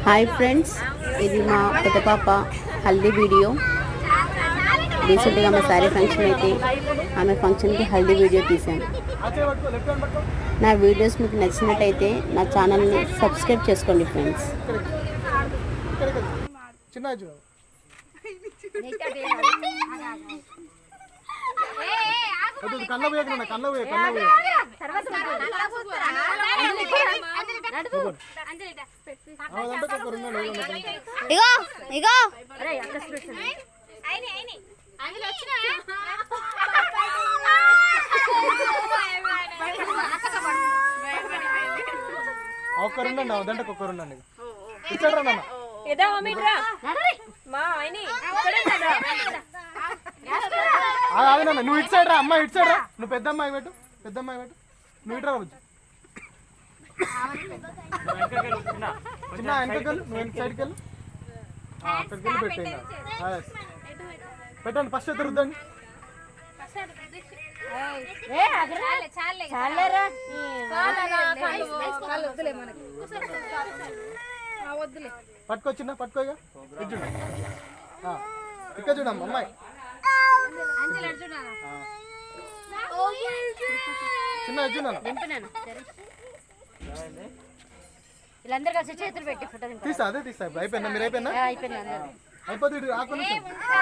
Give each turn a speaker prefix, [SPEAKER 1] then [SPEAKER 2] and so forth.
[SPEAKER 1] Hi friends, ఇది మా పెద్ద పాప హల్దీ వీడియో. రీసెంట్గా మా శారీ ఫంక్షన్ అయితే ఆమె ఫంక్షన్కి హల్దీ వీడియో తీశాను. నా వీడియోస్ మీకు నచ్చినట్టయితే నా ఛానల్ని సబ్స్క్రైబ్ చేసుకోండి ఫ్రెండ్స్. ఇగో
[SPEAKER 2] ఒక్కరుండండి దండకు ఒక్కరుండండి నువ్వు ఇటు సైడ్ రా అమ్మాయి ఇటు సైడ్ రా నువ్వు పెద్ద అమ్మాయి పెట్టు నువ్వు ఇటు రావచ్చు చిన్న వెనకకెళ్ళు నువ్వు వెనక సైడ్కి వెళ్ళు అక్కడికి వెళ్ళి పెట్టండి ఫస్ట్ అయితే రుద్దండి పట్టుకొచ్చిందా పట్టుకోగా ఇక్కడ చూడమ్మ అమ్మాయి చిన్న
[SPEAKER 1] వీళ్ళందరూ కలిసి చేతులు పెట్టి ఫోటో
[SPEAKER 2] తీసా అదే తీసా అయిపోయిందా మీరు అయిపోయిందా అయిపోతుంది